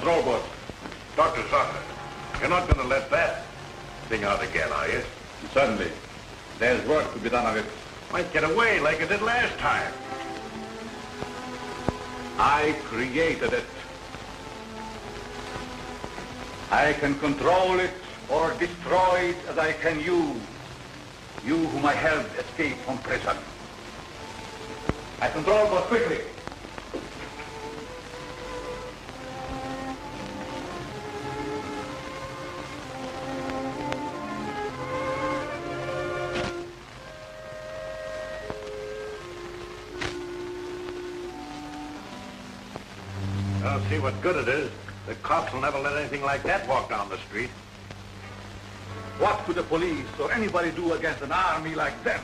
control board. Dr. Zucker, you're not going to let that thing out again, are you? Certainly. There's work to be done of it. Might get away like it did last time. I created it. I can control it or destroy it as I can you. You whom I helped escape from prison. I control both quickly. I'll see what good it is. The cops will never let anything like that walk down the street. What could the police or anybody do against an army like them?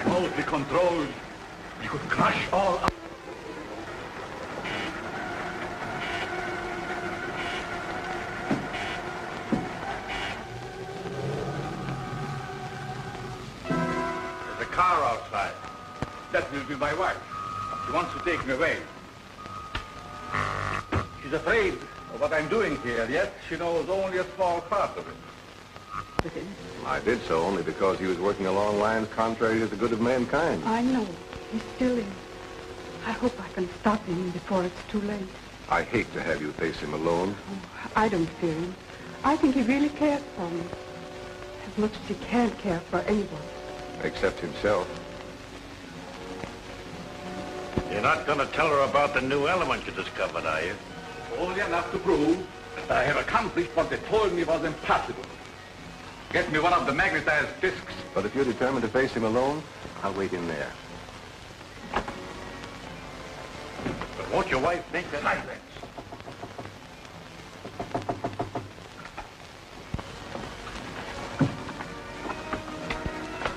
Remotely controlled, you could crush all up. There's a car outside. That will be my wife. She wants to take me away. She's afraid of what I'm doing here, yet she knows only a small part of it. I did so only because he was working along lines contrary to the good of mankind. I know. He's still in. I hope I can stop him before it's too late. I hate to have you face him alone. Oh, I don't fear him. I think he really cares for me. As much as he can care for anyone. Except himself. You're not going to tell her about the new element you discovered, are you? Only enough to prove that I have accomplished what they told me was impossible. Get me one of the magnetized discs. But if you're determined to face him alone, I'll wait in there. But won't your wife think that... Silence.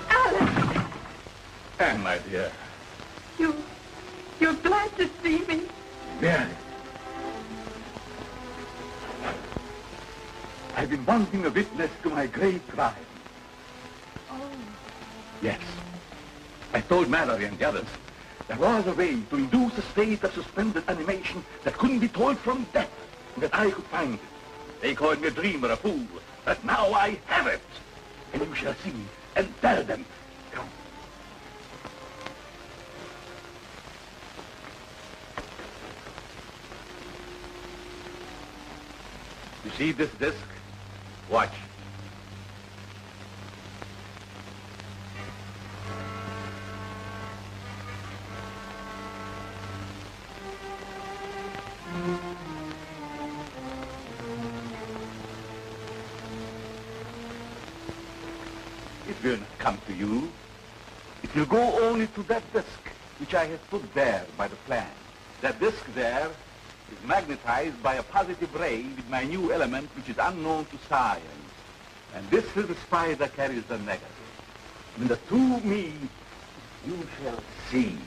Alice! Anne, my dear. You're glad to see me? Very. I've been wanting a witness to my great crime. Oh. Yes. I told Mallory and the others there was a way to induce a state of suspended animation that couldn't be told from death, and that I could find it. They called me a dreamer, a fool, but now I have it. And you shall see and tell them. Come. You see this disc? Watch. It will not come to you. It will go only to that disc, which I have put there by the plan. That disc there is magnetized by a positive ray with my new element, which is unknown to science. And this little spider carries the negative. When the two meet, you shall see.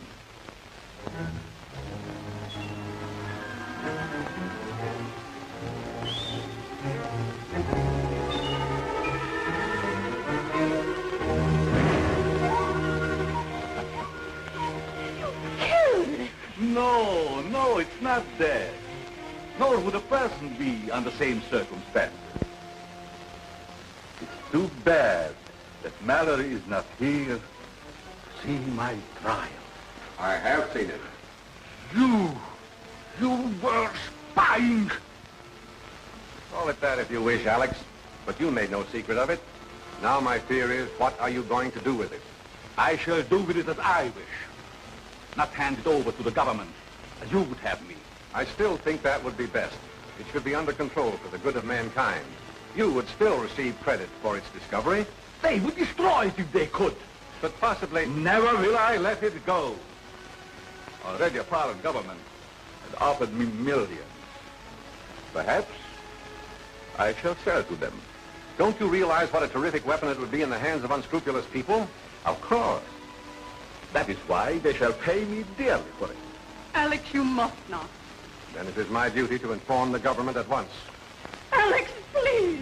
No, it's not dead. Nor would a person be under same circumstances. It's too bad that Mallory is not here to see my trial. I have seen it. You were spying. Call it that if you wish, Alex. But you made no secret of it. Now my fear is, what are you going to do with it? I shall do with it as I wish. Not hand it over to the government, as you would have me. I still think that would be best. It should be under control for the good of mankind. You would still receive credit for its discovery. They would destroy it if they could. But possibly... Never will I let it go. Already a foreign government has offered me millions. Perhaps I shall sell to them Don't you realize what a terrific weapon it would be in the hands of unscrupulous people? Of course. That is why they shall pay me dearly for it. Alex, you must not. Then it is my duty to inform the government at once. Alex, please.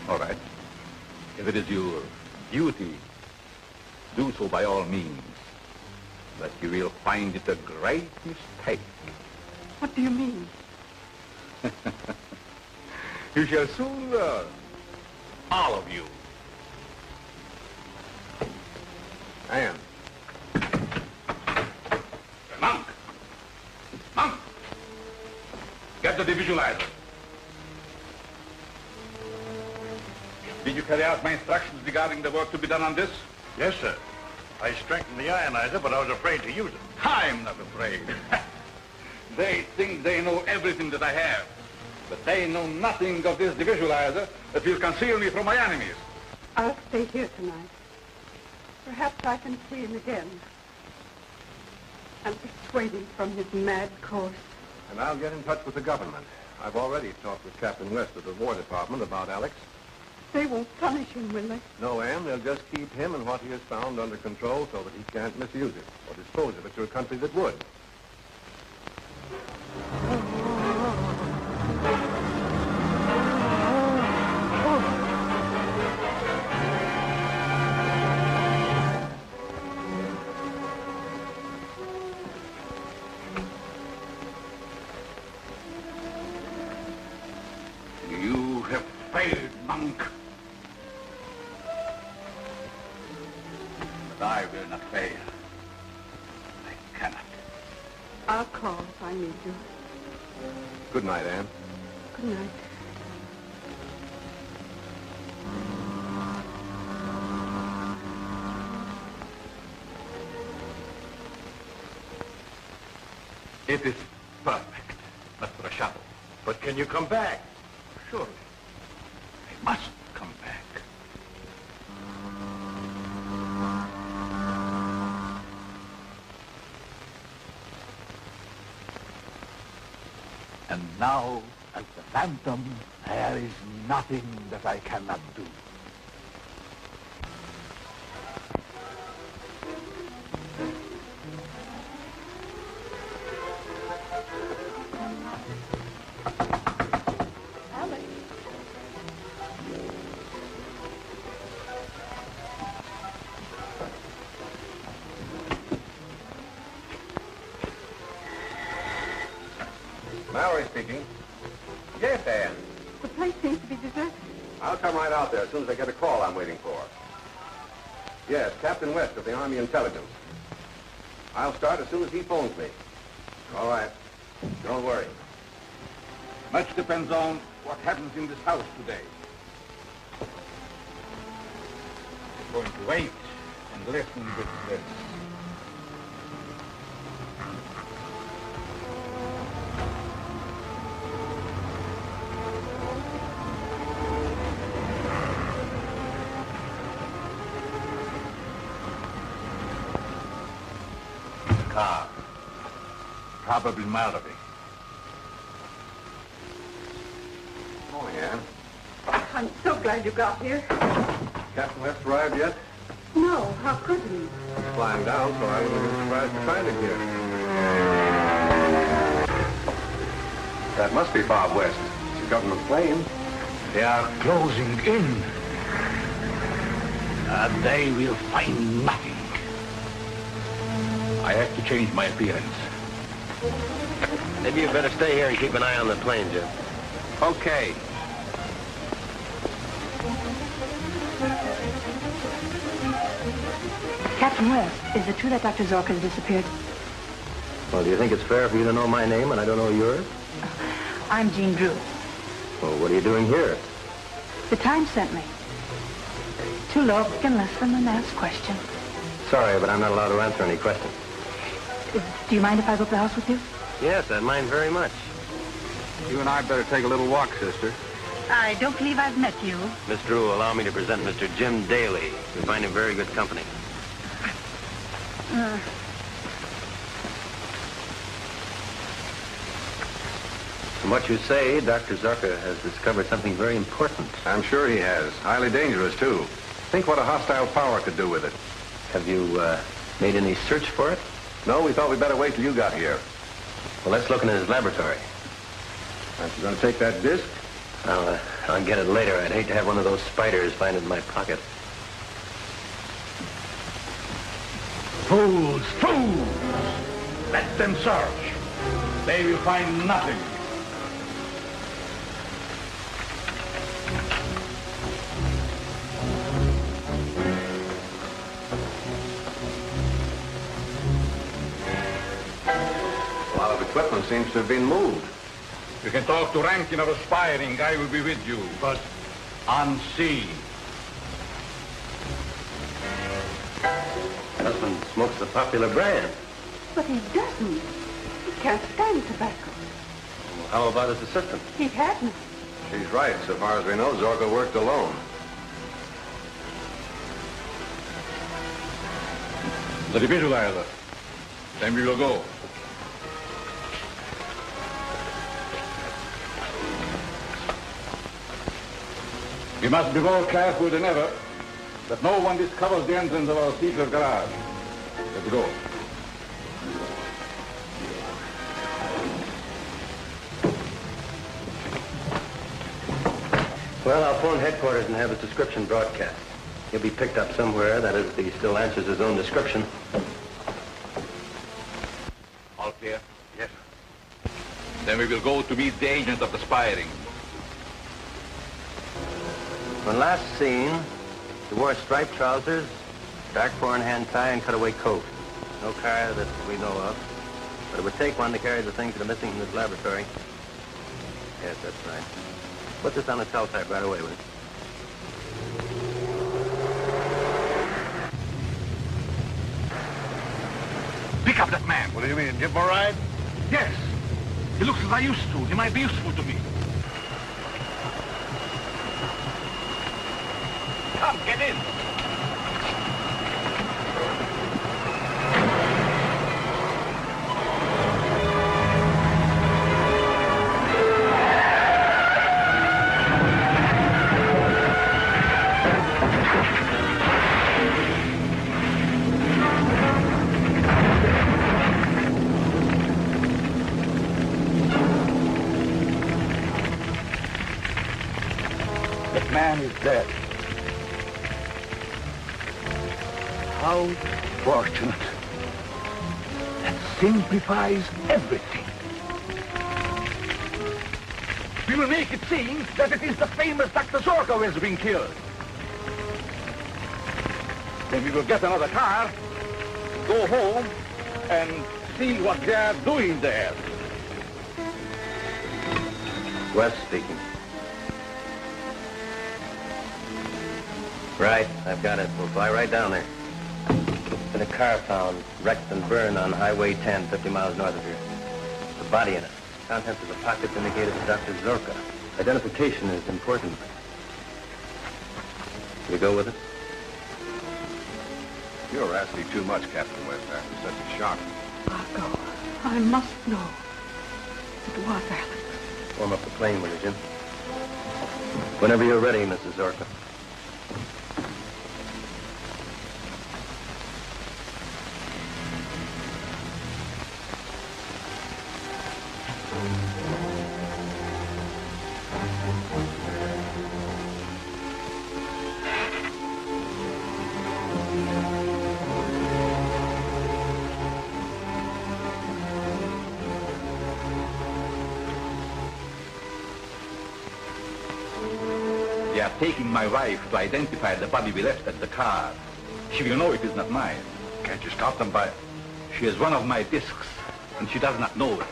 All right. If it is your duty, do so by all means. But you will find it a great mistake. What do you mean? You shall soon learn. All of you. Anne. Monk! Monk! Get the visualizer. Did you carry out my instructions regarding the work to be done on this? Yes, sir. I strengthened the ionizer, but I was afraid to use it. I'm not afraid. They think they know everything that I have. But they know nothing of this visualizer that will conceal me from my enemies. I'll stay here tonight. Perhaps I can see him again. And persuade him from his mad course. And I'll get in touch with the government. I've already talked with Captain West of the War Department about Alex. They won't punish him, will they? No, Anne, they'll just keep him and what he has found under control so that he can't misuse it or dispose of it to a country that would. You have failed, Monk. But I will not fail. I cannot. I'll call if I need you. Good night, Anne. Good night. It is perfect, Mr. Shuttle. But can you come back? Surely. I must come back. And now, as the Phantom, there is nothing that I cannot do. Alex. Mallory speaking. Yes, Anne. The place seems to be deserted. I'll come right out there as soon as I get a call I'm waiting for. Yes, Captain West of the Army Intelligence. I'll start as soon as he phones me. All right. Don't worry. Much depends on what happens in this house today. I'm going to wait and listen with this. Car. Probably Mallory. Morning, Anne. I'm so glad you got here. Captain West arrived yet? No, how could he? He's flying down, so I wouldn't be surprised to find him here. That must be Bob West. It's a government plane. They are closing in. They will find nothing. I have to change my appearance. Maybe you better stay here and keep an eye on the plane, Jim. Okay. Captain West, is it true that Dr. Zork has disappeared? Well, do you think it's fair for you to know my name and I don't know yours? I'm Jean Drew. Well, what are you doing here? The Times sent me. To look and listen and ask questions. Sorry, but I'm not allowed to answer any questions. Do you mind if I go up the house with you? Yes, I'd mind very much. You and I better take a little walk, sister. I don't believe I've met you. Miss Drew, allow me to present Mr. Jim Daly. We find him very good company. From what you say, Dr. Zorka has discovered something very important. I'm sure he has. Highly dangerous, too. Think what a hostile power could do with it. Have you made any search for it? No, we thought we'd better wait till you got here. Well, let's look in his laboratory. Aren't you going to take that disc? I'll get it later. I'd hate to have one of those spiders find it in my pocket. Fools! Fools! Let them search. They will find nothing. A lot of equipment seems to have been moved. You can talk to Rankin or Aspiring. I will be with you, but unseen. Husband smokes the popular brand. But he doesn't. He can't stand tobacco. Well, how about his assistant? He hadn't. She's right. So far as we know, Zorka worked alone. The visualizer. Then we will go. We must be more careful than ever that no one discovers the entrance of our secret garage. Let's go. Well, I'll phone headquarters and have his description broadcast. He'll be picked up somewhere, that is, if he still answers his own description. All clear? Yes. Then we will go to meet the agent of the Aspiring. When last seen, he wore striped trousers, dark four-in-hand tie, and cutaway coat. No car that we know of. But it would take one to carry the things that are missing from his laboratory. Yes, that's right. Put this on the teletype right away, will you? Pick up that man. What do you mean, give him a ride? Yes. He looks as I used to. He might be useful to me. Come, get in. That man is dead. How fortunate. That simplifies everything. We will make it seem that it is the famous Dr. Zorka who has been killed. Then we will get another car, go home, and see what they are doing there. West speaking. Right, I've got it. We'll fly right down there. Been a car found, wrecked and burned on Highway 10, 50 miles north of here. The body in it. Contents of the pockets indicated to Dr. Zorka. Identification is important. You go with it? You're asking too much, Captain West, after such a shock. I'll go. I must know. It was Alex. Warm up the plane, will you, Jim? Whenever you're ready, Mrs. Zorka. They are taking my wife to identify the body we left at the car. She will know it is not mine. Can't you stop them by... She is one of my discs, and she does not know it.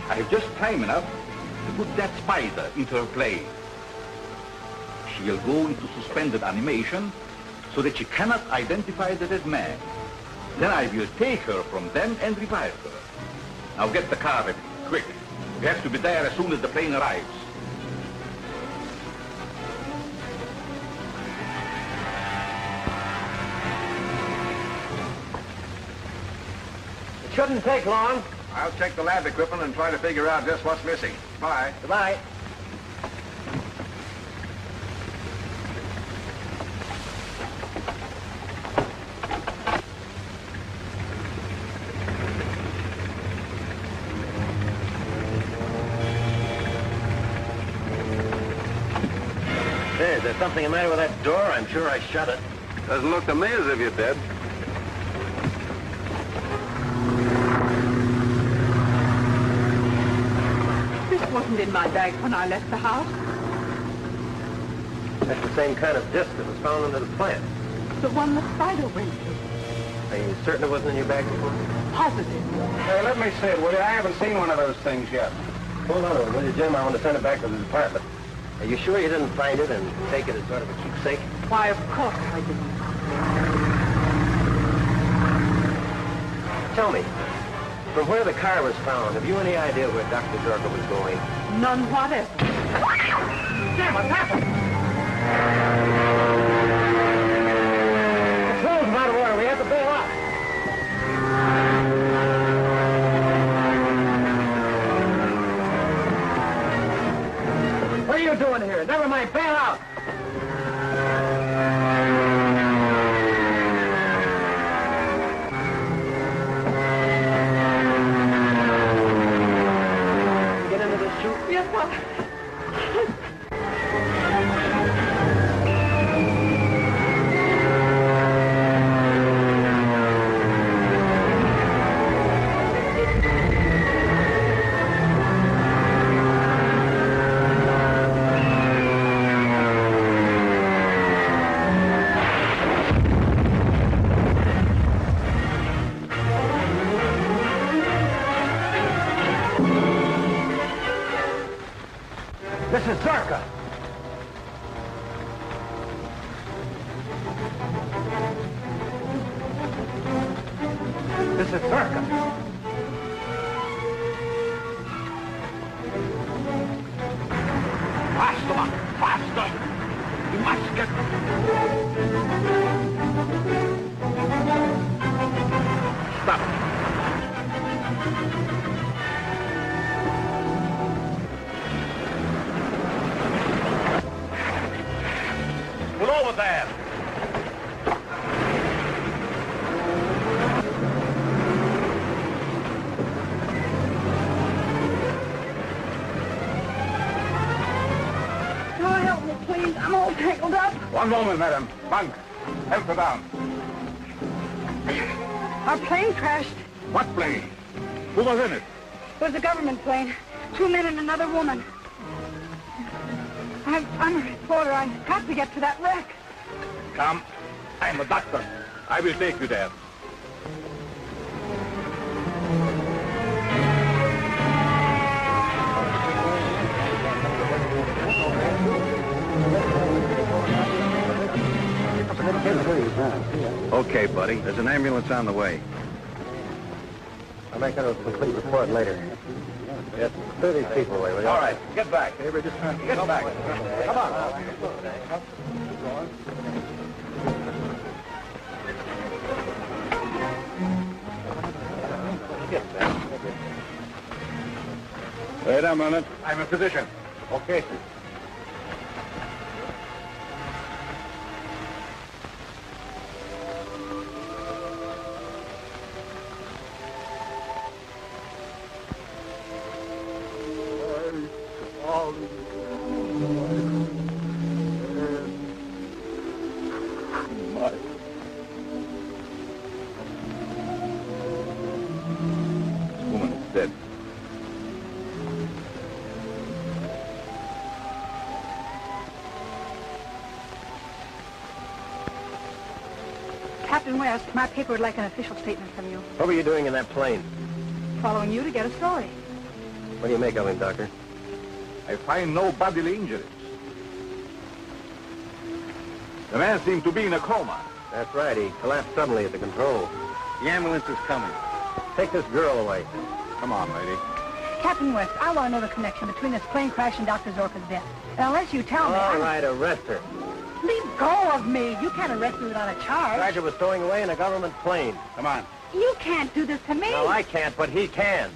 I have just time enough to put that spider into her plane. She will go into suspended animation so that she cannot identify the dead man. Then I will take her from them and revive her. Now get the car ready, quick. We have to be there as soon as the plane arrives. It shouldn't take long. I'll check the lab equipment and try to figure out just what's missing. Bye. Goodbye. Say, is there something the matter with that door? I'm sure I shut it. Doesn't look to me as if you did. This wasn't in my bag when I left the house. That's the same kind of disc that was found under the plant. The one the spider went to. Are you certain it wasn't in your bag before? Positive. Hey, let me see it, will you? I haven't seen one of those things yet. Hold on a minute, will you, Jim? I want to send it back to the department. Are you sure you didn't find it and take it as sort of a keepsake? Why, of course I didn't. Tell me, from where the car was found, have you any idea where Dr. Zorka was going? None whatever. Jim, what's happened? The floor's out of order. We have to bail out. What are you doing here? Never mind, bail out. Get into this chute. Yes, well, This is Zorka. This is Zorka. Faster, man, faster! You must get... Stop. Pull over there. can you help me, please? I'm all tangled up. One moment, madam. Bunk, help her down. Our plane crashed. What plane? Who was in it? It was a government plane. 2 men and another woman. I'm a reporter. I've got to get to that wreck. Come. I'm a doctor. I will take you there. Okay, buddy. There's an ambulance on the way. I'll make a complete report later. Yes, 30 people away. All right, get back. Get back. Come on. Wait a minute. I'm a physician. Okay, sir. This woman is dead. Captain West, my paper would like an official statement from you. What were you doing in that plane? Following you to get a story. What do you make of him, Doctor? I find no bodily injuries. The man seemed to be in a coma. That's right. He collapsed suddenly at the controls. The ambulance is coming. Take this girl away. Come on, lady. Captain West, I want to know the connection between this plane crash and Dr. Zorka's death. And unless you tell me... All right, arrest her. Leave go of me. You can't arrest me without a charge. Sergeant was stowing away in a government plane. Come on. You can't do this to me. No, I can't, but he can.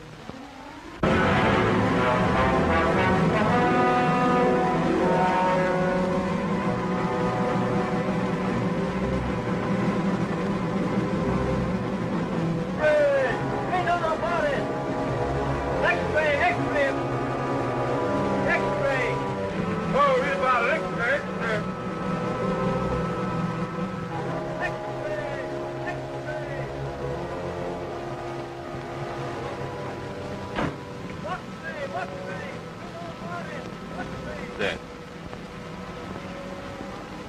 Dead.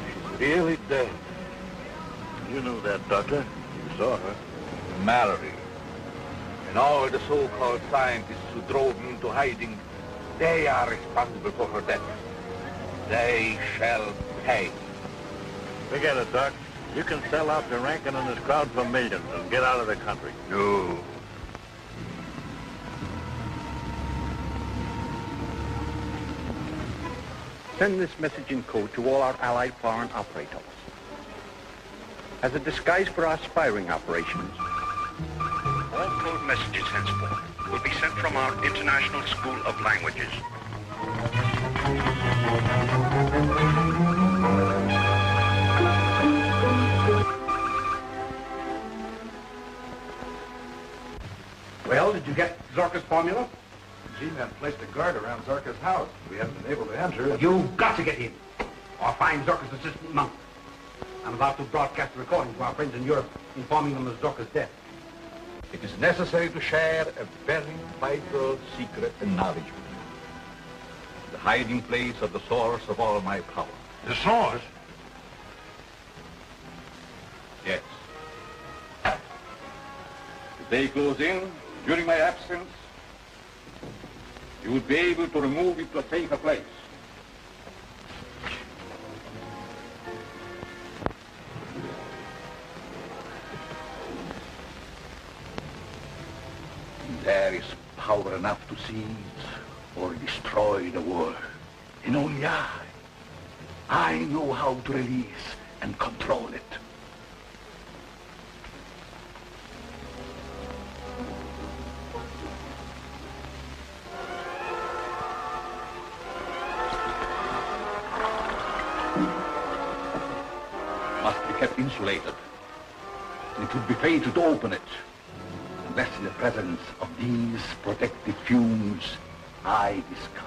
She's really dead. You knew that, Doctor. You saw her. Mallory. And all the so-called scientists who drove me into hiding, they are responsible for her death. They shall pay. Forget it, Doc. You can sell out to Rankin and his crowd for millions and get out of the country. No. Send this message in code to all our allied foreign operators. As a disguise for our spying operations, all code messages henceforth will be sent from our International School of Languages. Well, did you get Zorka's formula? G-men placed a guard around Zorka's house. We haven't been able to enter it. You've got to get in, or find Zorka's assistant monk. I'm about to broadcast a recording to our friends in Europe, informing them of Zorka's death. It is necessary to share a very vital secret and knowledge with you. The hiding place of the source of all my power. The source? Yes. If they close in during my absence, you will be able to remove it to a safer place. There is power enough to seize or destroy the world. And only I know how to release and control it. Must be kept insulated. It would be fatal to open it unless in the presence of these protective fumes I discovered.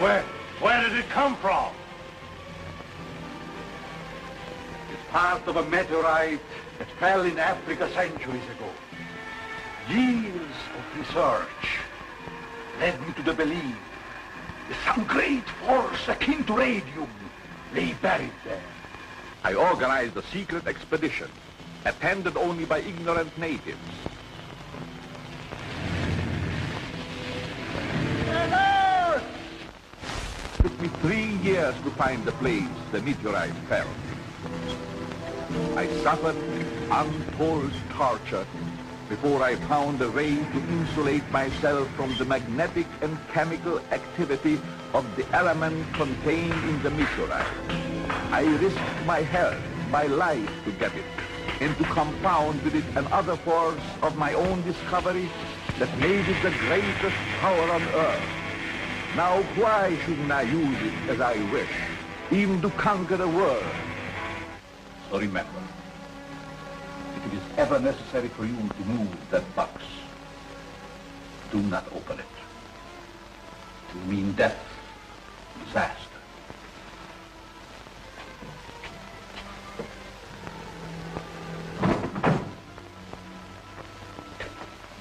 Where did it come from? It's part of a meteorite that fell in Africa centuries ago. Years of research led me to the belief that some great force akin to radium lay buried there. I organized a secret expedition, attended only by ignorant natives. It took me 3 years to find the place the meteorite fell. I suffered untold torture before I found a way to insulate myself from the magnetic and chemical activity of the element contained in the meteorite. I risked my health, my life to get it, and to compound with it another force of my own discovery that made it the greatest power on earth. Now why shouldn't I use it as I wish, even to conquer the world? So remember, if it is ever necessary for you to move that box, do not open it. It will mean death, disaster.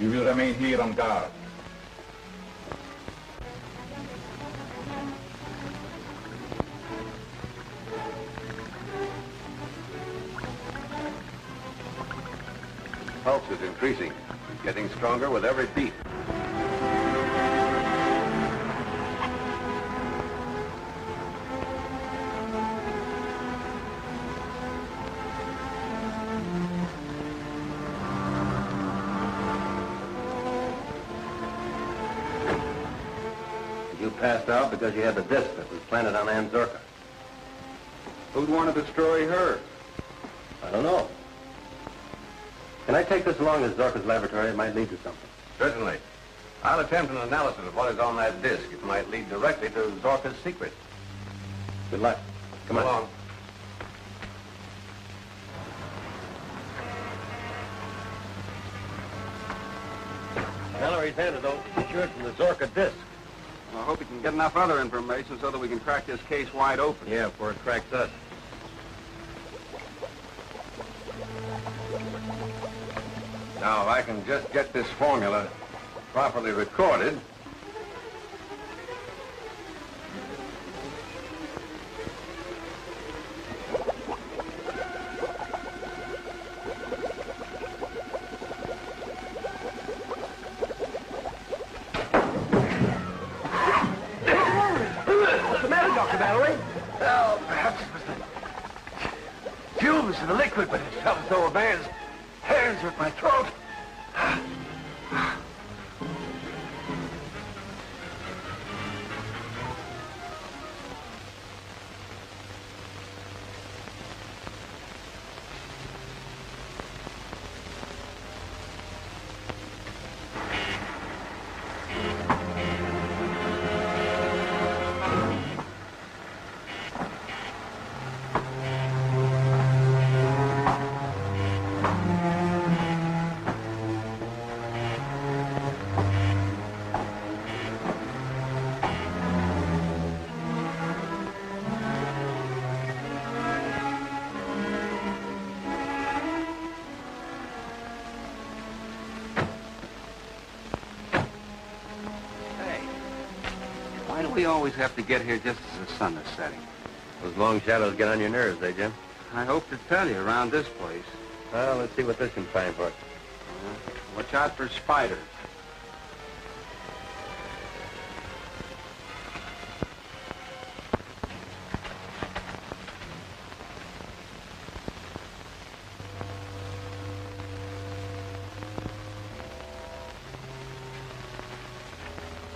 You will remain here on guard. Pulse is increasing, getting stronger with every beat. You passed out because you had the disc that was planted on Ann Zorka. Who'd want to destroy her? I don't know. Can I take this along to Zorka's laboratory? It might lead to something. Certainly. I'll attempt an analysis of what is on that disc. It might lead directly to Zorka's secret. Good luck. Come on. Along. Mallory's antidote secured from the Zorka disc. I hope we can get enough other information so that we can crack this case wide open. Yeah, before it cracks us. Now, if I can just get this formula properly recorded. What's the matter, Dr. Mallory? Oh, perhaps it was the fumes in the liquid, but it felt as though a man's hands were at my throat. Why do we always have to get here just as the sun is setting? Those long shadows get on your nerves, eh, Jim? I hope to tell you around this place. Well, let's see what this can find for us. Watch out for spiders.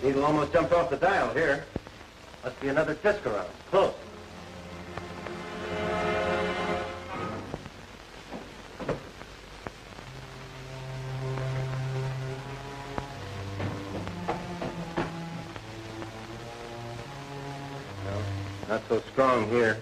Needle almost jumped off the dial here. Must be another disc around. Close. No, not so strong here.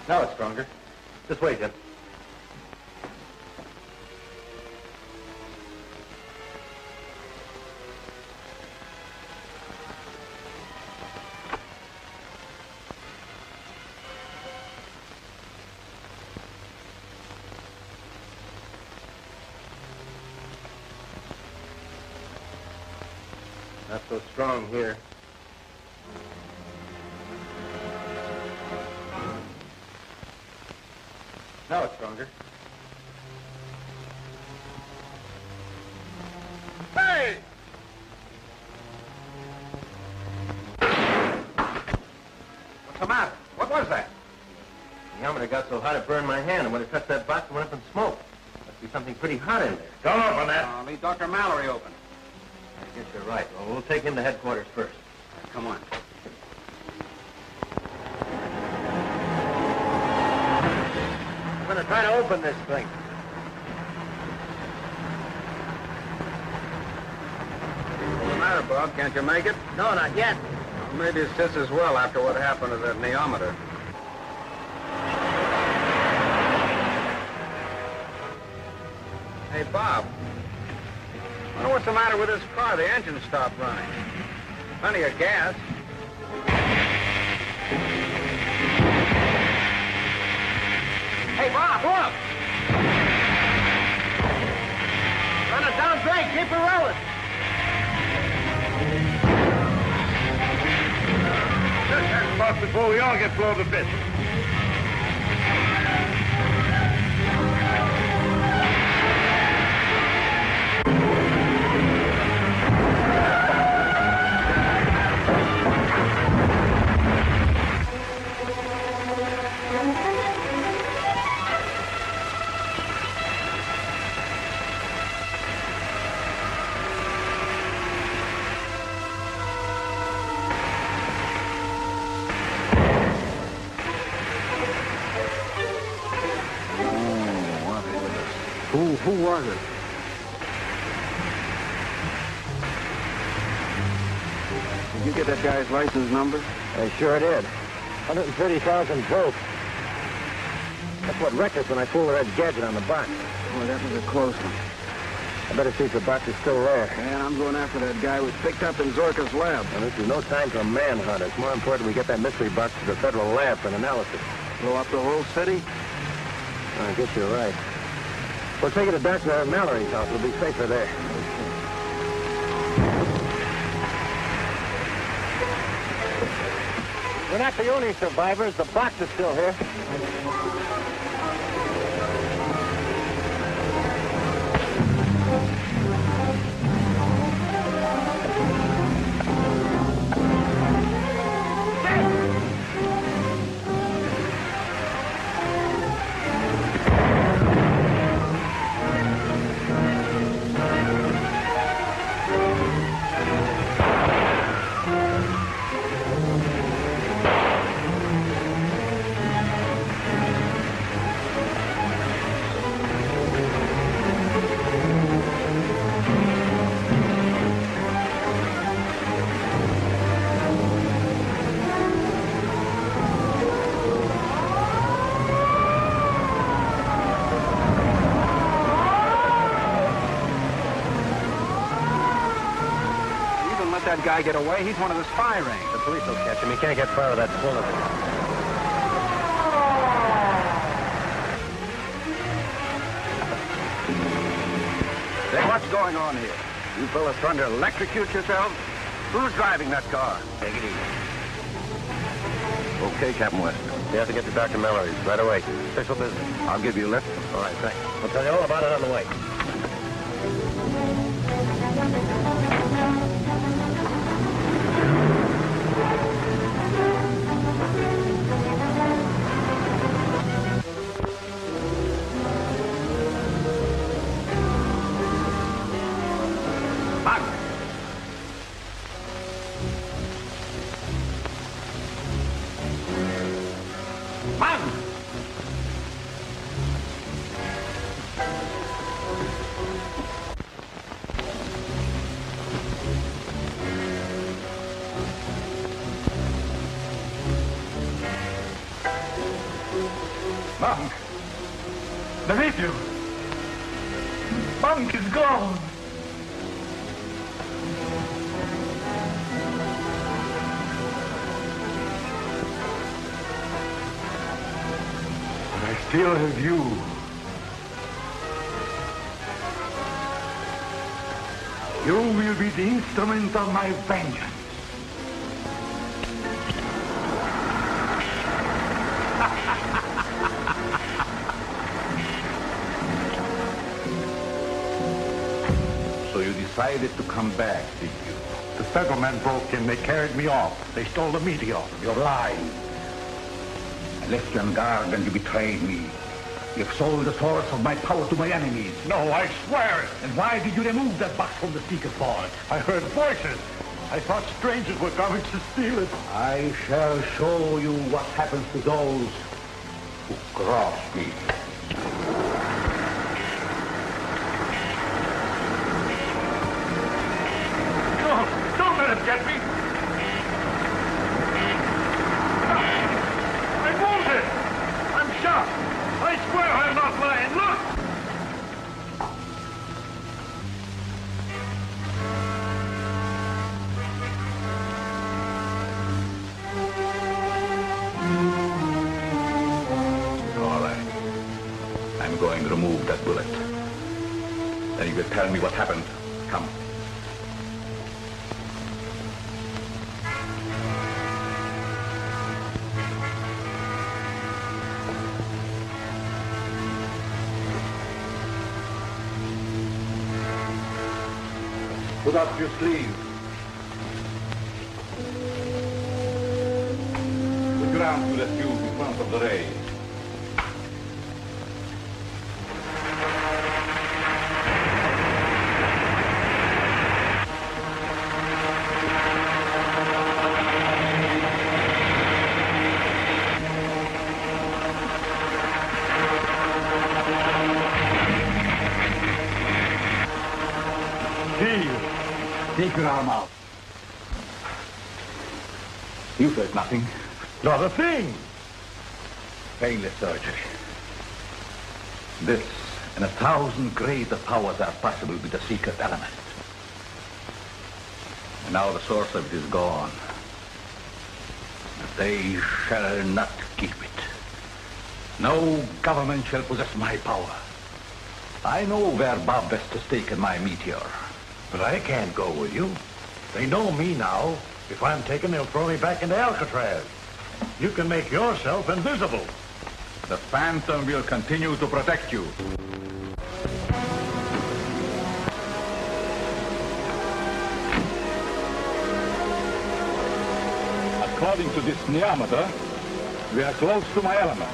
Now it's stronger. This way, Jim. Not so strong here. Now it's stronger. Hey! What's the matter? What was that? The hammer got so hot it burned my hand, and when it touched that box, it went up in smoke. Must be something pretty hot in there. Don't open that. Leave Dr. Mallory open. I guess you're right. Well, we'll take him to headquarters first. Come on. I'm going to try to open this thing. What's the matter, Bob? Can't you make it? No, not yet. Well, maybe it's just as well after what happened to that neometer. Hey, Bob. I wonder what's the matter with this car. The engine stopped running. Plenty of gas. Hey, Bob, look! Run it down great. Keep it rolling. Just that spot before we all get blown to bits. Who was it? Did you get that guy's license number? I sure did. 130,000 volts. That's what wrecked us when I pulled the red gadget on the box. Boy, that was a close one. I better see if the box is still there. And I'm going after that guy who was picked up in Zorka's lab. Now, this is no time for a manhunt. It's more important we get that mystery box to the federal lab for an analysis. Blow up the whole city? I guess you're right. We'll take it to Dr. Mallory's house. We'll be safer there. We're not the only survivors. The box is still here. That guy get away. He's one of the spy rings. The police will catch him. He can't get far with that bullet. Say, what's going on here? You fellas trying to electrocute yourselves? Who's driving that car? Take it easy. Okay, Captain West. We have to get to Dr. Mallory's right away. Official business. I'll give you a lift. All right, thanks. We'll tell you all about it on the way. Monk! The radio! Monk is gone! I still have you. You will be the instrument of my vengeance. So you decided to come back, did you? The federal men broke in. They carried me off. They stole the meteor. You're lying. I left you on guard and you betrayed me. You've sold the source of my power to my enemies. No, I swear it. And why did you remove that box from the secret vault? I heard voices. I thought strangers were coming to steal it. I shall show you what happens to those who cross me. No, don't let him get me. I'm wounded. I'm shot. I swear I'm not lying. Look. All right. I'm going to remove that bullet. Then you will tell me what happened. Come. Put up your sleeve. The ground to that tube in front of the ray. Take your arm out. You felt nothing. Not a thing. Painless surgery. This and 1,000 greater powers are possible with the secret element. And now the source of it is gone. But they shall not keep it. No government shall possess my power. I know where Bob West has taken my meteor. But I can't go with you. They know me now. If I'm taken, they'll throw me back into Alcatraz. You can make yourself invisible. The Phantom will continue to protect you. According to this neometer, we are close to my element.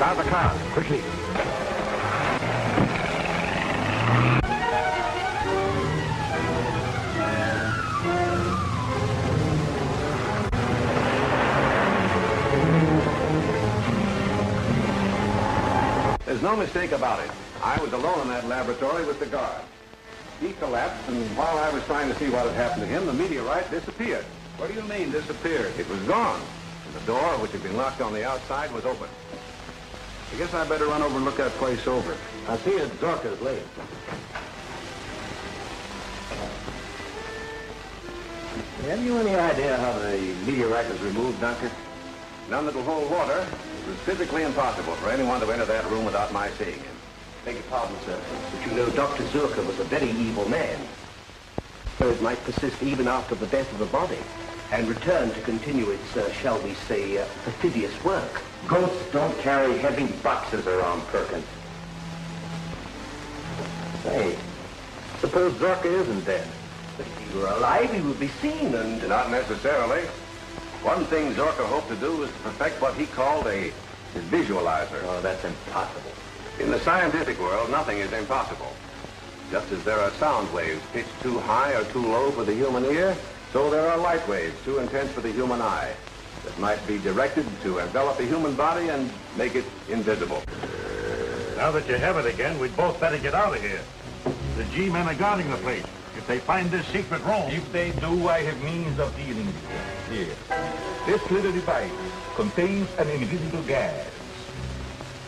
Start the car, quickly. There's no mistake about it. I was alone in that laboratory with the guard. He collapsed, and while I was trying to see what had happened to him, the meteorite disappeared. What do you mean, disappeared? It was gone. And the door, which had been locked on the outside, was open. I guess I better run over and look that place over. I see it. Zorka's late. Have you any idea how the meteorite was removed, Doctor? None that'll hold water. It was physically impossible for anyone to enter that room without my seeing him. Beg your pardon, sir, but you know Dr. Zurka was a very evil man. So it might persist even after the death of the body and return to continue its, shall we say, perfidious work. Ghosts don't carry heavy boxes around, Perkins. Say, suppose Zorka isn't dead. But if he were alive, he would be seen and... Not necessarily. One thing Zorka hoped to do was to perfect what he called a visualizer. Oh, that's impossible. In the scientific world, nothing is impossible. Just as there are sound waves pitched too high or too low for the human ear, so there are light waves too intense for the human eye that might be directed to envelop the human body and make it invisible. Now that you have it again, we'd both better get out of here. The G-men are guarding the place. If they find this secret room... If they do, I have means of dealing with them. Here. This little device contains an invisible gas.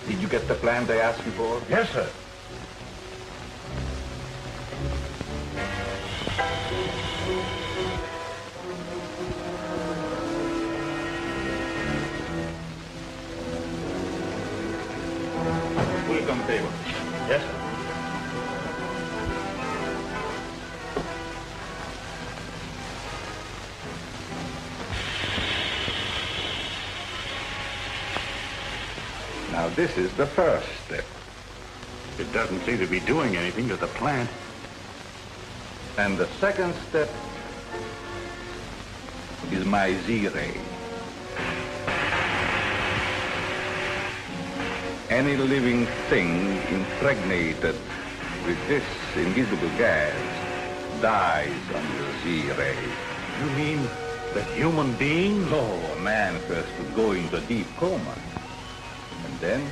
Did you get the plant I asked you for? Yes, sir. Put it on the table. Yes, sir. Now, this is the first step. It doesn't seem to be doing anything to the plant. And the second step is my Z-ray. Any living thing impregnated with this invisible gas dies under Z-ray. You mean the human beings? No, a man first would go into a deep coma. And then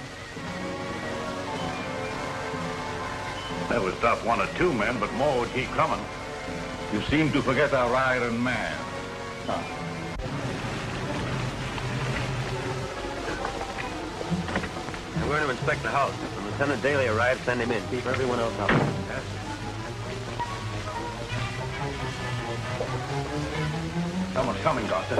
That would stop one or two men, but more would keep coming. You seem to forget our Iron Man. I'm going to inspect the house. When Lieutenant Daly arrives, send him in. Keep everyone else out. Yes. Someone's coming, Doctor.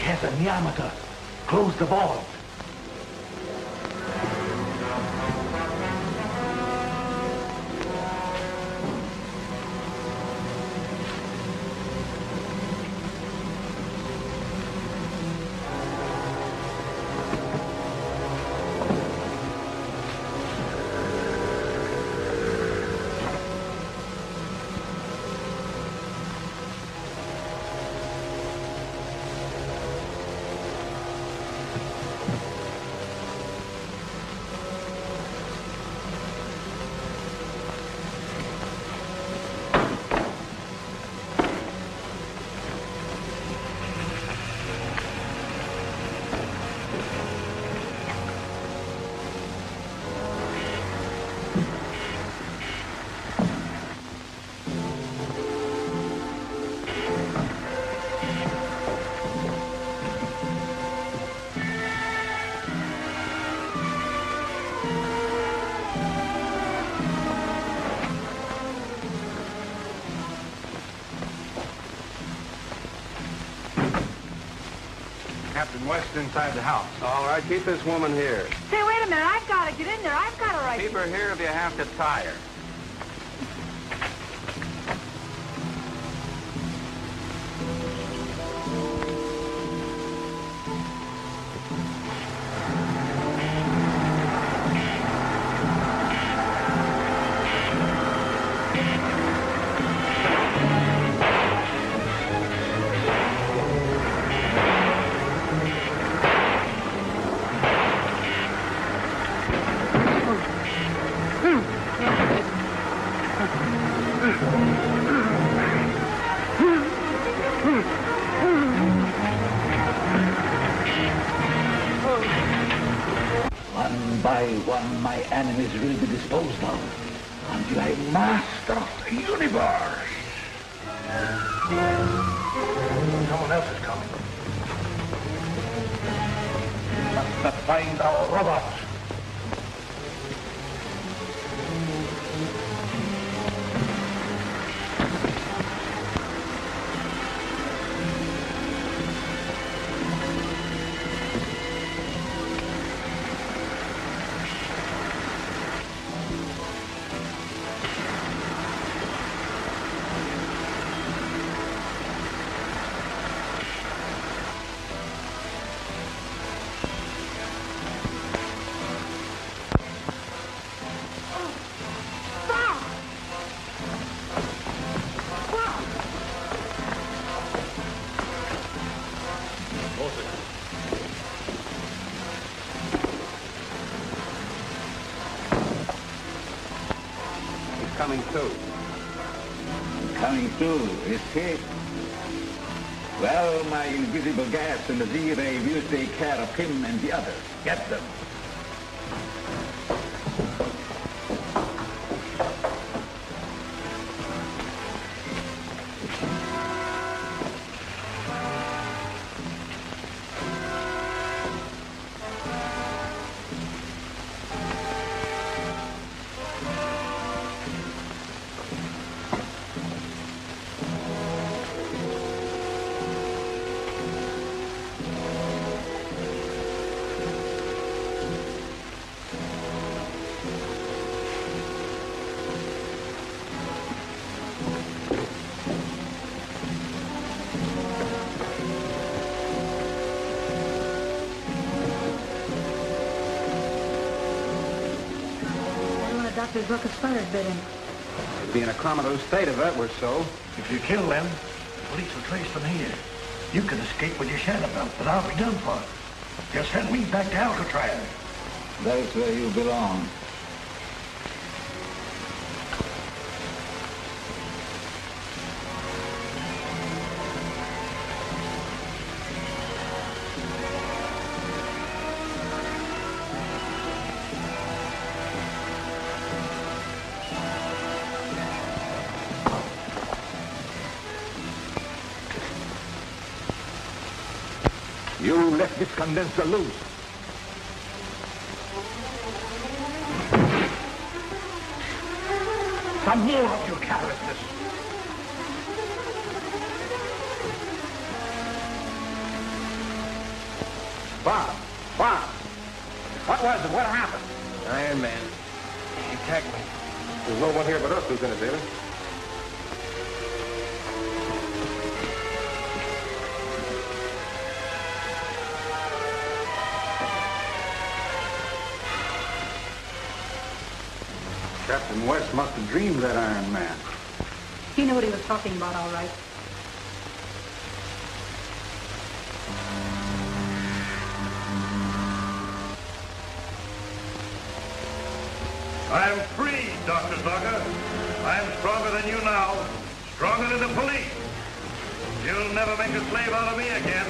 Yes, and Yamata. Close the vault. Captain West inside the house. All right, keep this woman here. Say, wait a minute. I've got to get in there. I've got a right. Keep her here if you have to tie her. One by one, my enemies will be disposed of until I master the universe. Someone else is coming. We must find our robots. Coming too. Coming through, escape. Well, my invisible gas and the Z-ray will take care of him and the others. Get them. Dr. Zucker's fire bit him. He'd be in a comatose state if that were so. If you kill them, the police will trace them here. You can escape with your shadow belt, but I'll be done for. Just send me back to Alcatraz. That's where you belong. You left this condenser loose. Some more of your carelessness. Bob! What was it? What happened? Iron Man. He attacked me. There's no one here but us, Lieutenant Daly. Captain West must have dreamed that Iron Man. He knew what he was talking about, all right. I'm free, Dr. Zucker. I'm stronger than you now. Stronger than the police. You'll never make a slave out of me again.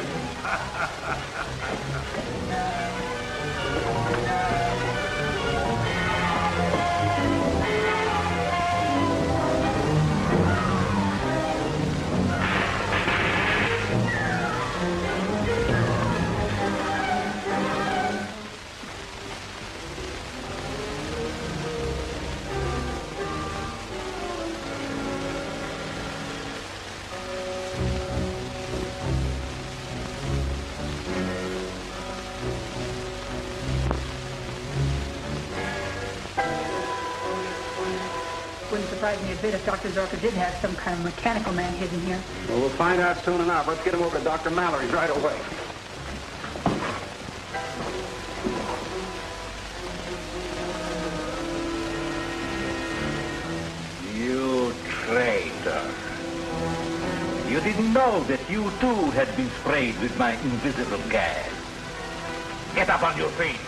Wouldn't surprise me a bit if Dr. Zucker did have some kind of mechanical man hidden here. Well, we'll find out soon enough. Let's get him over to Dr. Mallory's right away. You traitor. You didn't know that you too had been sprayed with my invisible gas. Get up on your feet.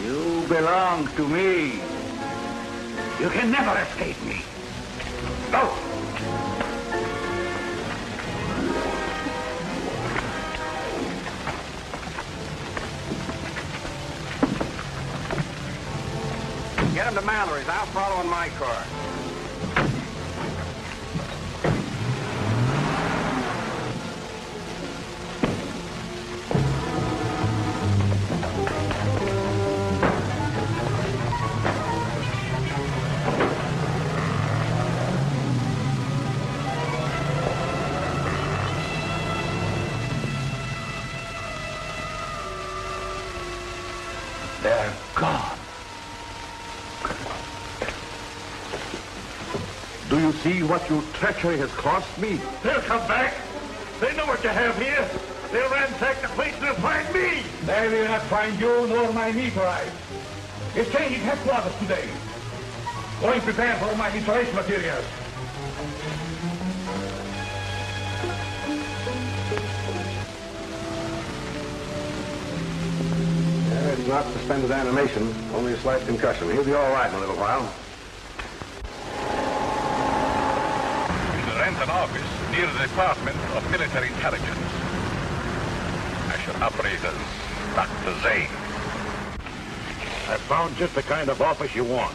You belong to me. You can never escape me. Go! Get him to Mallory's. I'll follow in my car. They're gone. Do you see what your treachery has cost me? They'll come back. They know what you have here. They'll ransack the place and they'll find me. They will not find you nor my meteorite. It's changing headquarters today. Going prepared for my installation materials. He's not suspended animation, only a slight concussion. He'll be all right in a little while. To rent an office near the Department of Military Intelligence. I shall operate as Dr. Zane. I found just the kind of office you want.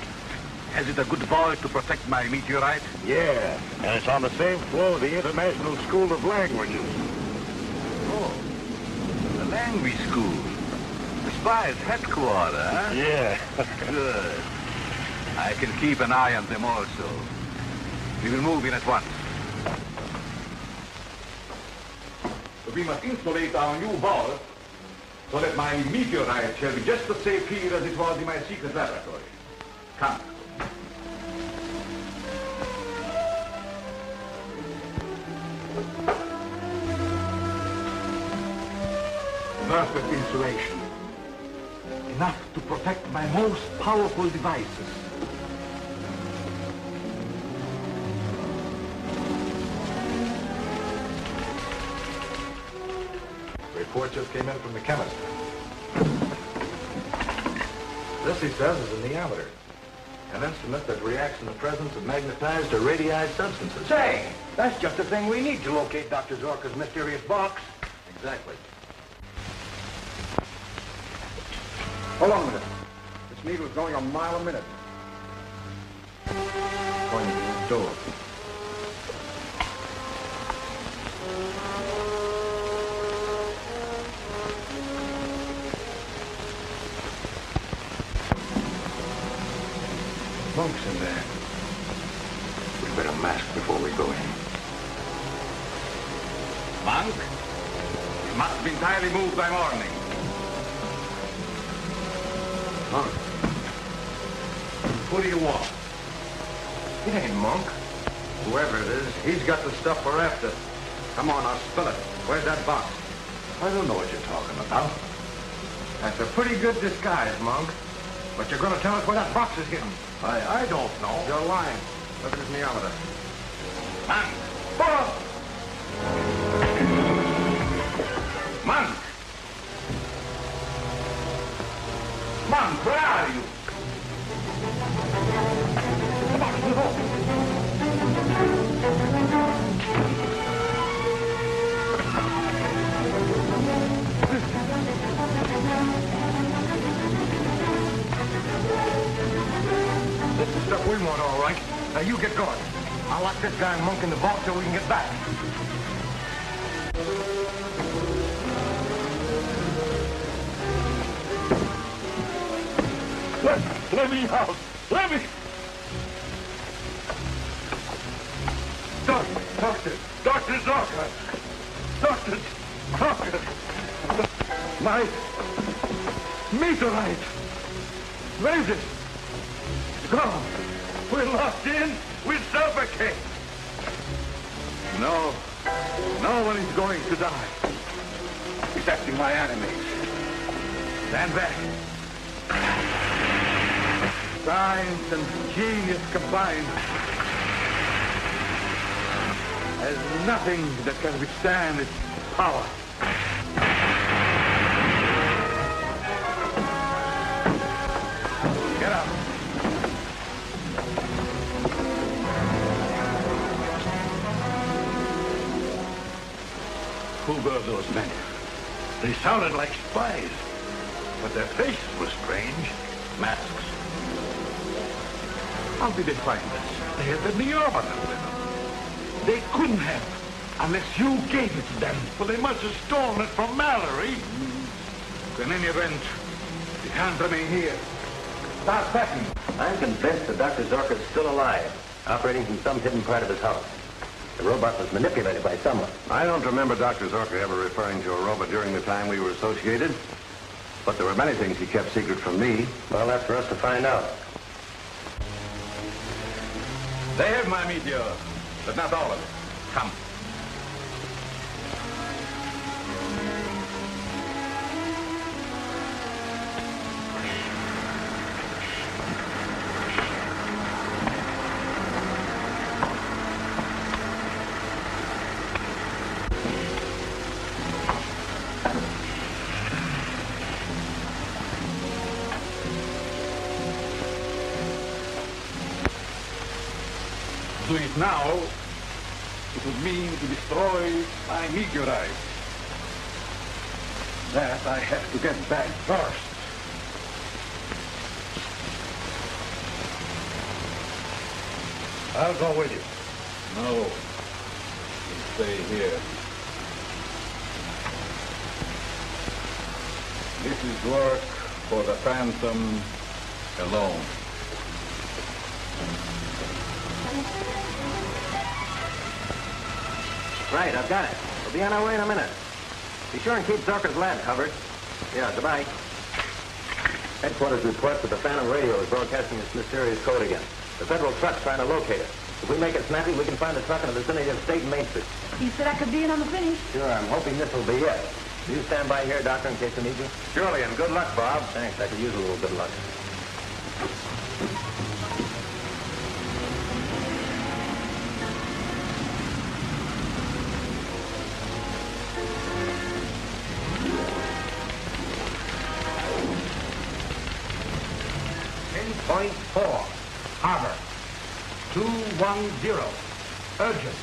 Has it a good vault to protect my meteorite? Yeah, and it's on the same floor of the International School of Languages. Oh, the language school. The spy's headquarters, huh? Yeah. Good. I can keep an eye on them also. We will move in at once. We must insulate our new vault so that my meteorite shall be just as safe here as it was in my secret laboratory. Come. perfect insulation. Enough to protect my most powerful devices. Report just came in from the chemist. This, he says, is a neometer. An instrument that reacts in the presence of magnetized or radioized substances. Say, that's just the thing we need to locate Dr. Zorka's mysterious box. Exactly. Hold on a minute. This needle's going a mile a minute. Pointing to the door. Monk's in there. We better mask before we go in. Monk, you must be entirely moved by morning. Monk. Who do you want? It ain't Monk. Whoever it is, he's got the stuff we're after. Come on, I'll spill it. Where's that box? I don't know what you're talking about. That's a pretty good disguise, Monk. But you're going to tell us where that box is hidden. I don't know. You're lying. Look at his neometer. Monk! Monk! Monk, where are you? Come on, move on. This is stuff we want, all right. Now you get going. I'll lock this guy and Monk in the vault till we can get back. Let me out. Let me. Dr. Zorka. Dr. Zorka. My meteorite. Where is it? It's gone. We're locked in. We suffocate. No. No one is going to die. He's acting my enemies. Stand back. Science and genius combined. There's nothing that can withstand its power. Get up. Who were those men? They sounded like spies, but their faces were strange. Masks. How did they find us? They had the neometer with them. They couldn't have, unless you gave it to them. Well, they must have stolen it from Mallory. In any event, we can't remain here. Start packing. I'm convinced that Dr. Zorka's still alive, operating from some hidden part of his house. The robot was manipulated by someone. I don't remember Dr. Zorka ever referring to a robot during the time we were associated. But there were many things he kept secret from me. Well, that's for us to find out. They have my meteor, but not all of it. Come. Do it now, it would mean to destroy my meteorite. That I have to get back first. I'll go with you. No, you stay here. This is work for the Phantom alone. Right, I've got it. We'll be on our way in a minute. Be sure and keep Zorka's lab covered. Yeah, goodbye. Headquarters reports that the Phantom radio is broadcasting its mysterious code again. The federal truck's trying to locate it. If we make it snappy, we can find the truck in the vicinity of State and Main Street. You said I could be in on the finish. Sure, I'm hoping this will be it. Will you stand by here, Doctor, in case I need you? Surely, and good luck, Bob. Thanks. I could use a little good luck. Point 4, harbor. 210, urgent.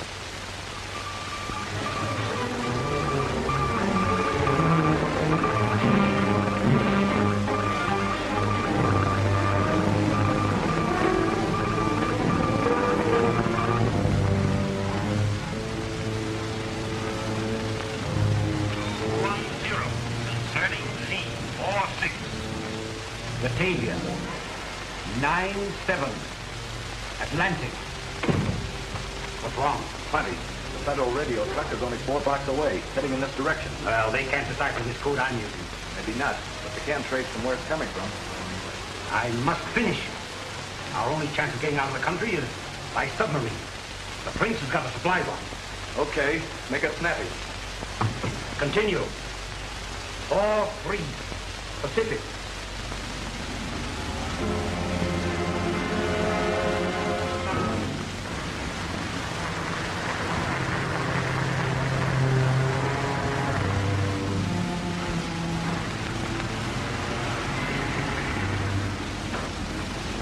Batavia, 9-7, Atlantic. What's wrong? Plenty. The federal radio truck is only 4 blocks away, heading in this direction. Well, they can't decipher this code I'm using. Maybe not, but they can trace from where it's coming from. I must finish. Our only chance of getting out of the country is by submarine. The Prince has got a supply one. Okay, make it snappy. Continue. 4-3, Pacific.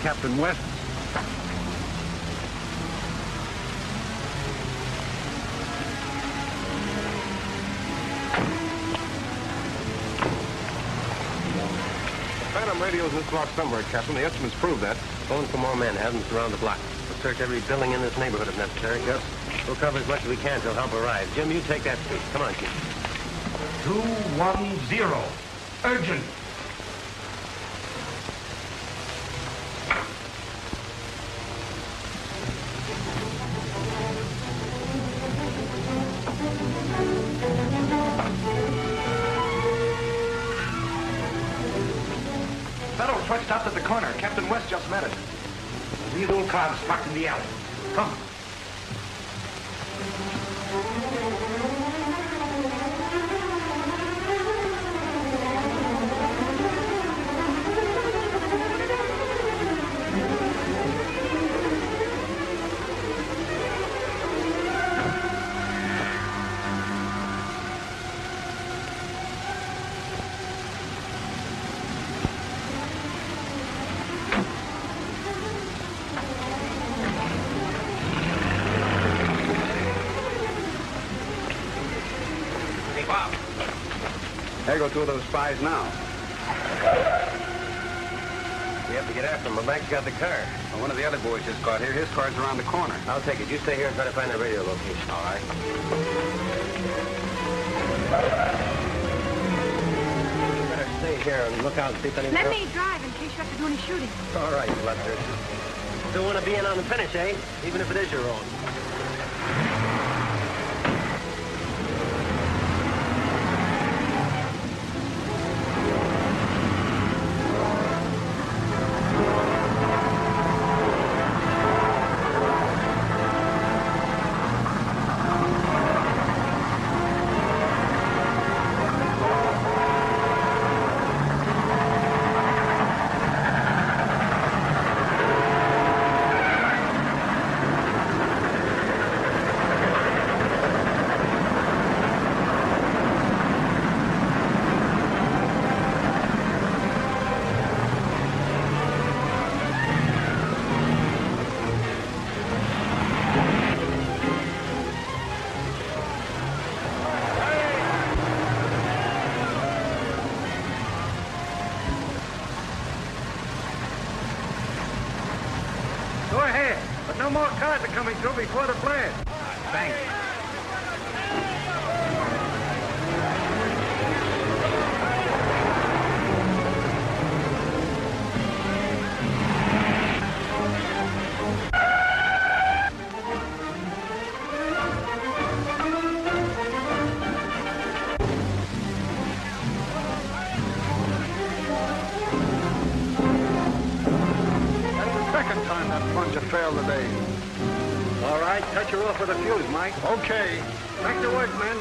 Captain West. Phantom radio's in this block somewhere, Captain. The instruments prove that. Phone for more men. Have them surround the block. We'll search every building in this neighborhood if necessary. Yes. We'll cover as much as we can till help arrives. Jim, you take that street. Come on, Chief. 210, urgent. Federal truck stopped at the corner. Captain West just met it. These old cars parked in the alley. Come. There go 2 of those spies now. We have to get after him. Mack's got the car. Well, one of the other boys just got here. His car's around the corner. I'll take it. You stay here and try to find the radio location. All right. You better stay here and look out and see if anyone... Let me drive in case you have to do any shooting. All right, Lester. Still want to be in on the finish, eh? Even if it is your own. Go ahead, but no more cars are coming through before the blast. Thanks. Second time that plunger failed today. All right, touch her off with a fuse, Mike. Okay. Back to work, men.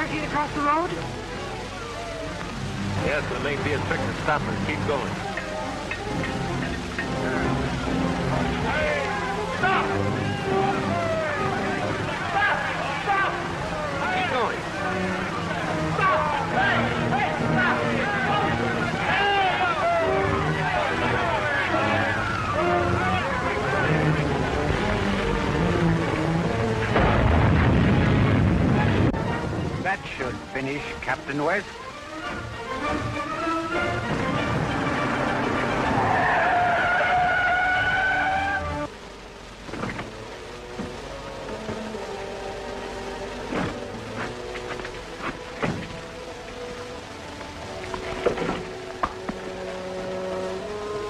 barricade across the road? Yes, but it may be a trick to stop and keep going. Stop! Keep going. That should finish, Captain West.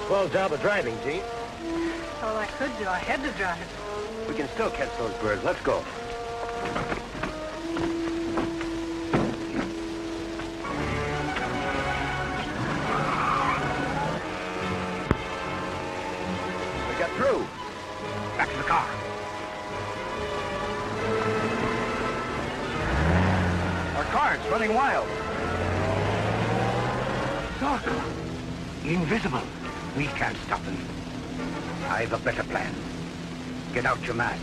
Swell job of driving, Gene. All I could do. I had to drive. We can still catch those birds. Let's go. We got through. Back to the car. Our car's running wild. Zorko. Invisible. We can't stop them. I've a better plan. Get out your mask.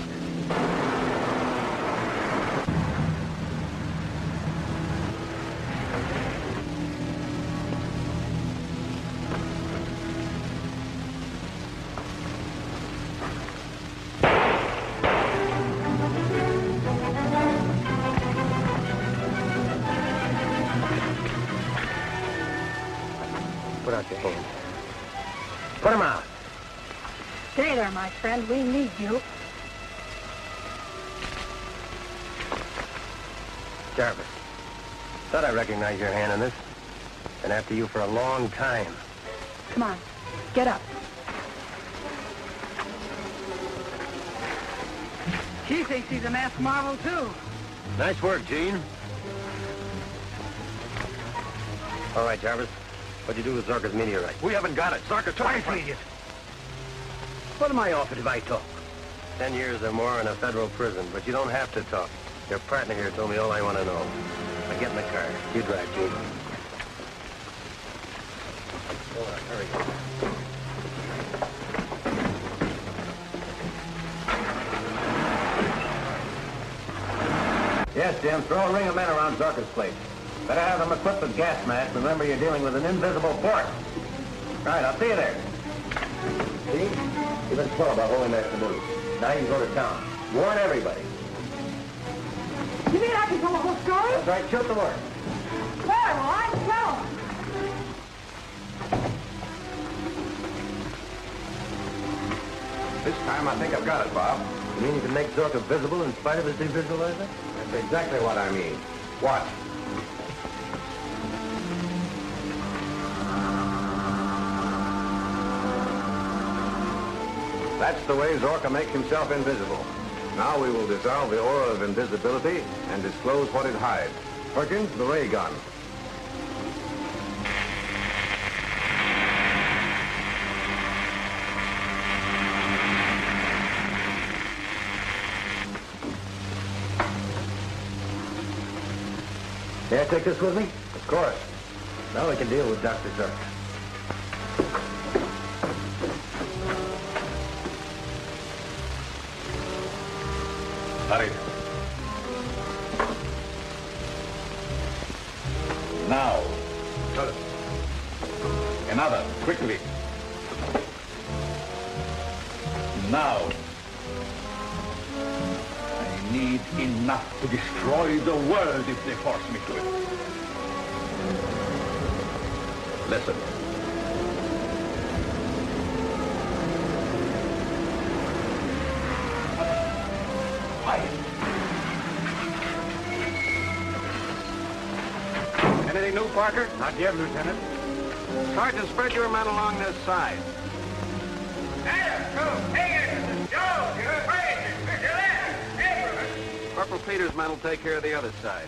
Put out your hand. Put him out. Stay there, my friend. We need you. Jarvis. Thought I recognized your hand in this. Been after you for a long time. Come on. Get up. She thinks he's a masked marvel, too. Nice work, Gene. All right, Jarvis. What'd you do with Zorka's meteorite? We haven't got it. Zarka took Quiet, it. idiot. What am I offered if I talk? 10 years or more in a federal prison, but you don't have to talk. Your partner here told me all I want to know. Now get in the car. You drive, Gene. Go on, hurry. Yes, Jim. Throw a ring of men around Zorka's place. Better have them equipped with gas masks. Remember, you're dealing with an invisible force. Right, I'll see you there. See? You've been slow about holding that canoe. Now you can go to town. Warn everybody. You mean I can tell the whole story? That's right, shoot the word. Well, I tell 'em. This time I think I've got it, Bob. You mean you can make Zorka visible in spite of his devisualizer? That's exactly what I mean. Watch. That's the way Zorka makes himself invisible. Now we will dissolve the aura of invisibility and disclose what it hides. Perkins, the ray gun. May I take this with me? Of course. Now we can deal with Dr. Zorka. Hurry. Now. Another, quickly. Now. I need enough to destroy the world if they force me to it. Listen. Anything new, Parker? Not yet, Lieutenant. Sergeant, spread your men along this side. Corporal Peters' men will take care of the other side.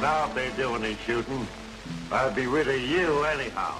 Now if they do any shooting, I'll be rid of you anyhow.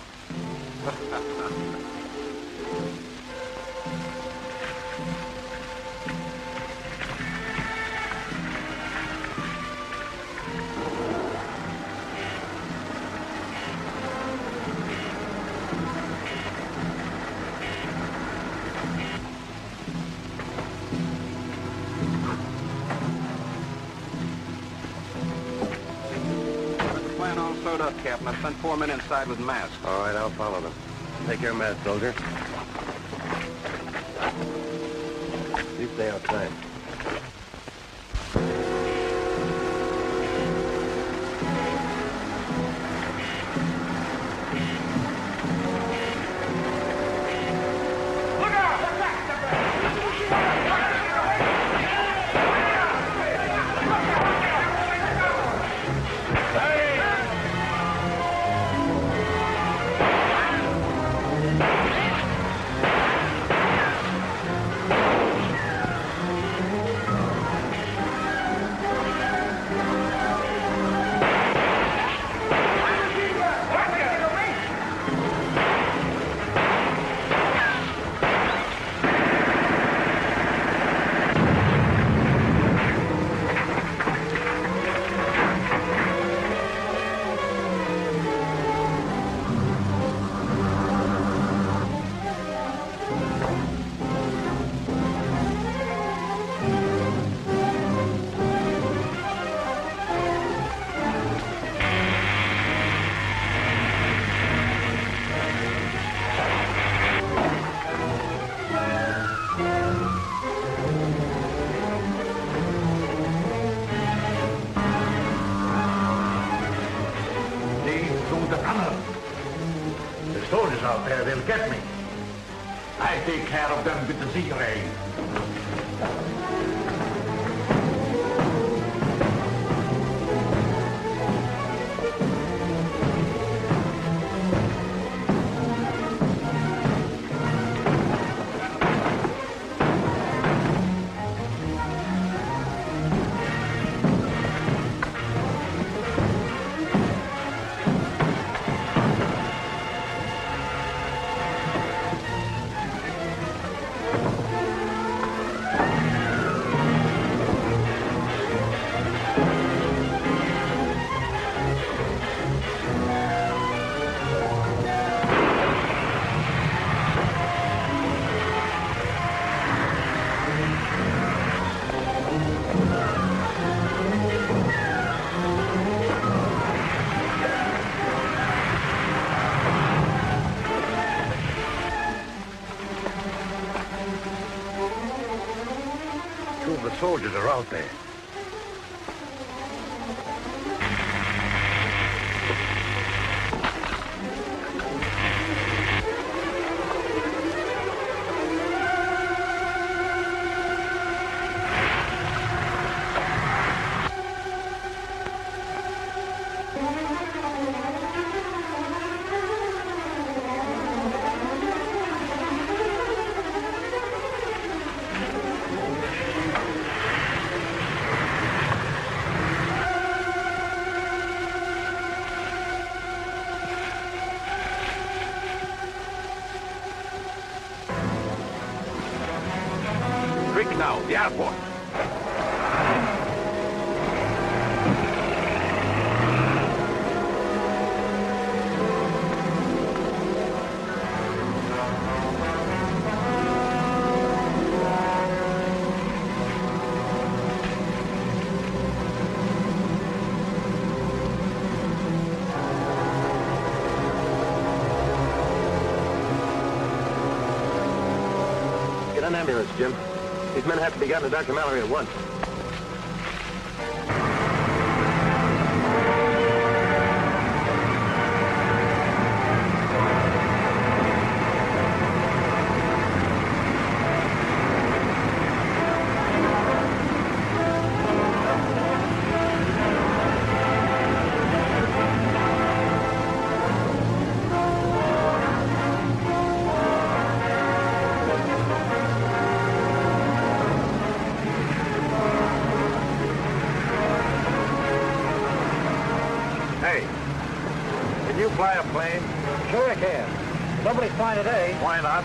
Plan all sewed up, Captain. I've sent 4 men inside with masks. All right, I'll follow them. Take your meds, soldier. You stay outside. The soldiers out there, they'll get me. I take care of them with the Z-ray. Two of the soldiers are out there. Quick now, the airport. Get an ambulance, Jim. These men have to be gotten to Dr. Mallory at once. you fly a plane? Sure I can. Nobody's flying today. Why not?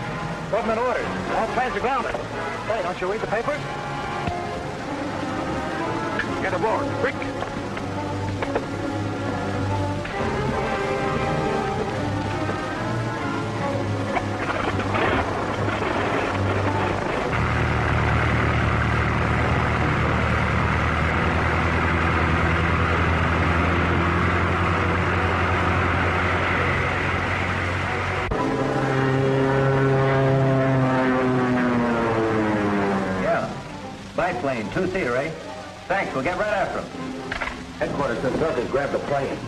Government orders. All planes are grounded. Hey, don't you read the papers? Get aboard, quick! Biplane, two-seater, eh? Thanks, we'll get right after him. Headquarters says Zurka's grabbed the plane.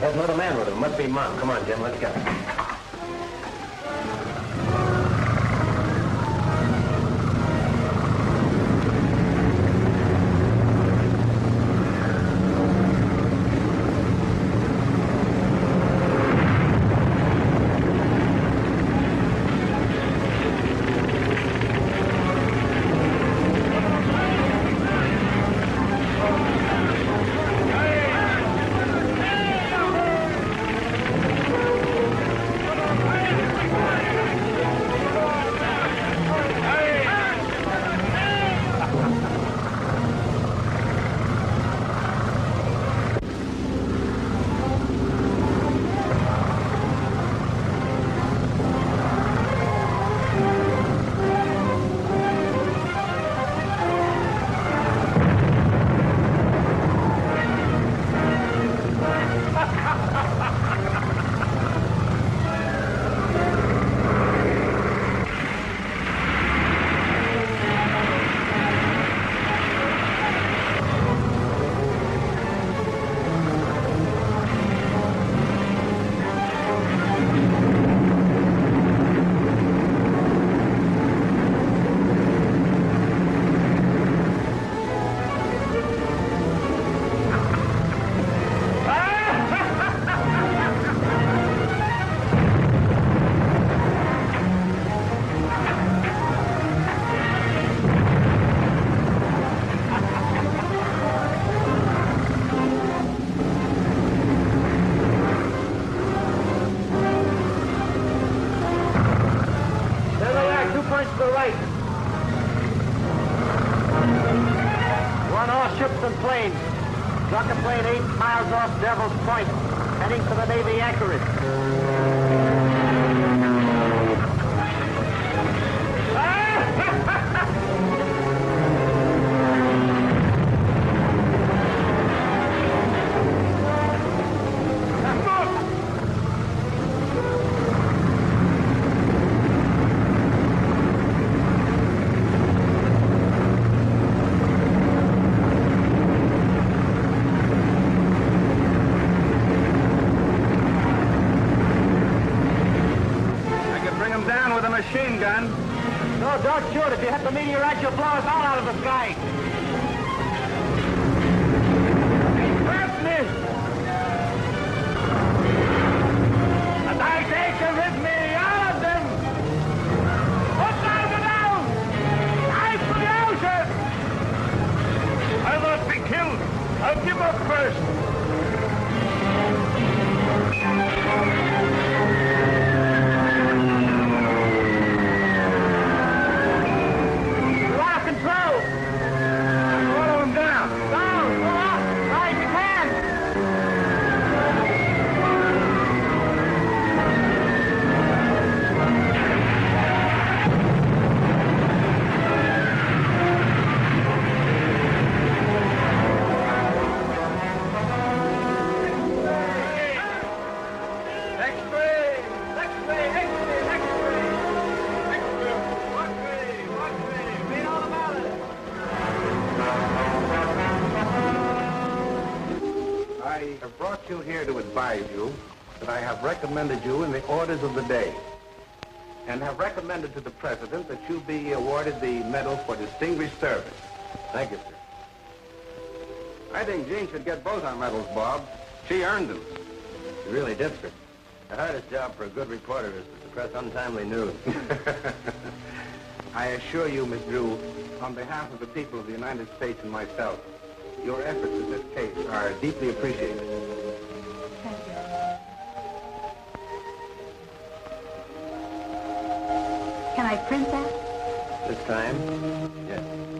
There's another man with him. Must be Mom. Come on, Jim, let's go. Rocket plane 8 miles off Devil's Point, heading for the Navy anchorage. Machine gun. No, don't shoot. If you hit the meteorite, you'll blow us all out of the sky. Help me! And I take you with me, all of them! Put down down! Dive for the ocean! I'll not be killed. I'll give up first. You here to advise you that I have recommended you in the orders of the day and have recommended to the President that you be awarded the Medal for Distinguished Service. Thank you, sir. I think Jean should get both our medals, Bob. She earned them. You really did, sir. The hardest job for a good reporter is to suppress untimely news. I assure you, Miss Drew, on behalf of the people of the United States and myself, your efforts in this case are deeply appreciated. Thank you. Can I print that? This time, yes.